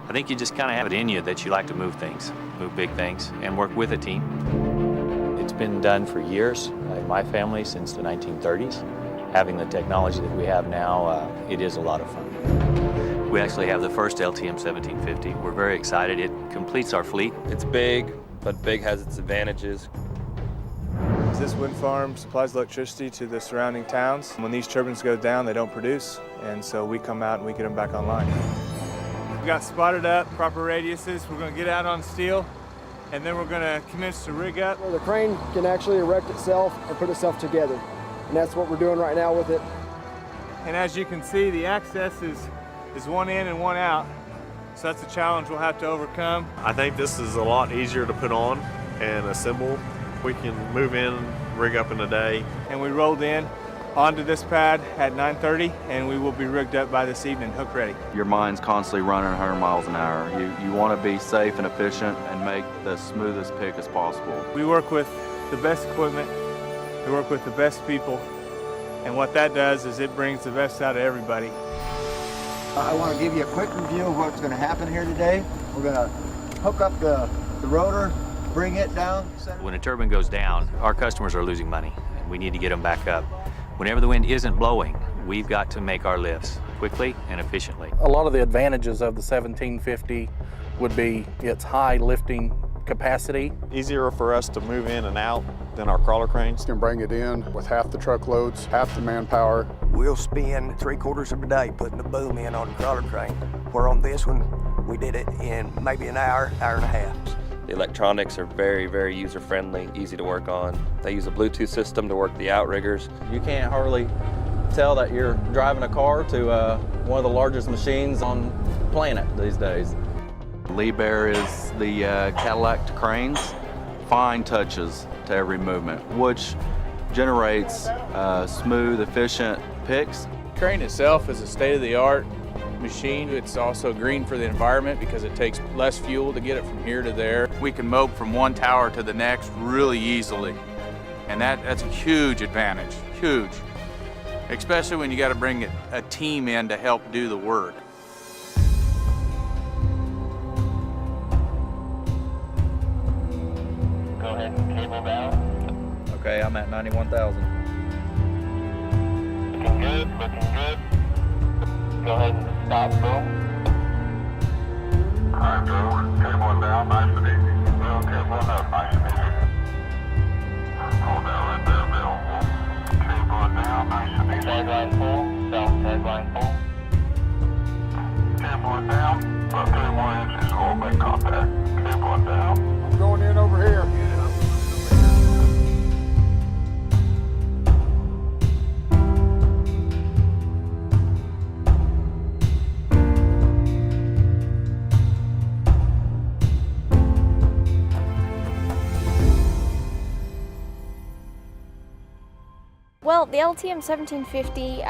I think you just kind of have it in you that you like to move things, move big things, and work with a team. It's been done for years in my family since the 1930s. Having the technology that we have now, it is a lot of fun. We actually have the first LTM 1750. We're very excited. It completes our fleet. It's big, but big has its advantages. This wind farm supplies electricity to the surrounding towns. When these turbines go down, they don't produce, and so we come out and we get them back online. We got spotted up, proper radiuses. We're going to get out on steel, and then we're going to commence to rig up. The crane can actually erect itself and put itself together, and that's what we're doing right now with it. And as you can see, the access is one in and one out, so that's a challenge we'll have to overcome. I think this is a lot easier to put on and assemble. We can move in, rig up in a day. And we rolled in onto this pad at 9:30, and we will be rigged up by this evening, hook ready. Your mind's constantly running 100 miles an hour. You want to be safe and efficient and make the smoothest pick as possible. We work with the best equipment, we work with the best people, and what that does is it brings the best out of everybody. I want to give you a quick review of what's going to happen here today. We're going to hook up the rotor, bring it down. When a turbine goes down, our customers are losing money, and we need to get them back up. Whenever the wind isn't blowing, we've got to make our lifts quickly and efficiently. A lot of the advantages of the 1750 would be its high lifting capacity. Easier for us to move in and out than our crawler cranes. You can bring it in with half the truckloads, half the manpower. We'll spend 3/4 of a day putting the boom in on the crawler crane, where on this one, we did it in maybe an hour, hour and a half. The electronics are very, very user-friendly, easy to work on. They use a Bluetooth system to work the outriggers. You can't hardly tell that you're driving a car to one of the largest machines on the planet these days. Liebherr is the Cadillac to cranes. Fine touches to every movement, which generates smooth, efficient picks. The crane itself is a state-of-the-art machine. It's also green for the environment because it takes less fuel to get it from here to there. We can mob from one tower to the next really easily, and that's a huge advantage, huge. Especially when you got to bring a team in to help do the work. Go ahead and cable down. Okay, I'm at 91,000. Looking good, looking good. Go ahead and stop, boom. All right, Joe. Cabling down, nice and easy. Well, cabling up, nice and easy. Hold down right there, Bill. Cabling down, nice and easy. Tagline full, south tagline full. Cabling down, about 3 more inches, we'll make contact. Cabling down. I'm going in over here. Well, the LTM 1750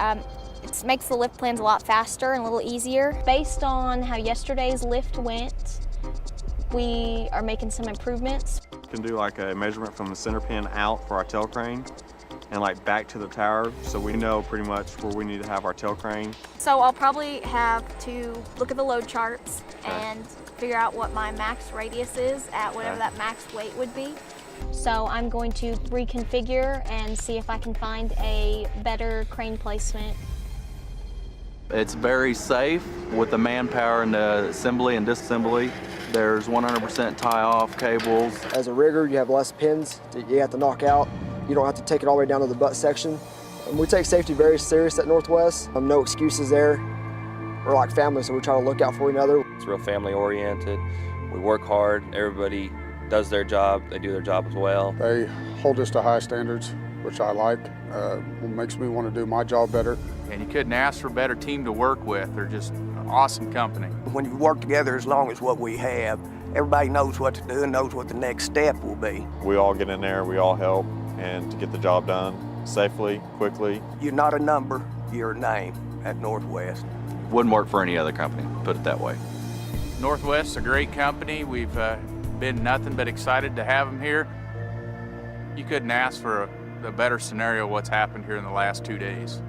it makes the lift plans a lot faster and a little easier. Based on how yesterday's lift went, we are making some improvements. We can do like a measurement from the center pin out for our tail crane and like back to the tower, so we know pretty much where we need to have our tail crane. So I'll probably have to look at the load charts and figure out what my max radius is at whatever that max weight would be. So I'm going to reconfigure and see if I can find a better crane placement. It's very safe with the manpower and the assembly and disassembly. There's 100% tie-off cables. As a rigger, you have less pins that you have to knock out. You don't have to take it all the way down to the butt section. We take safety very serious at Northwest. No excuses there. We're like family, so we try to look out for one another. It's real family-oriented. We work hard. Everybody does their job. They do their job as well. They hold us to high standards, which I like. It makes me want to do my job better. And you couldn't ask for a better team to work with. They're just an awesome company. When you work together as long as what we have, everybody knows what to do and knows what the next step will be. We all get in there, we all help, and to get the job done safely, quickly. You're not a number, you're a name at Northwest. Wouldn't work for any other company, put it that way. Northwest's a great company. We've been nothing but excited to have them here. You couldn't ask for a better scenario of what's happened here in the last 2 days.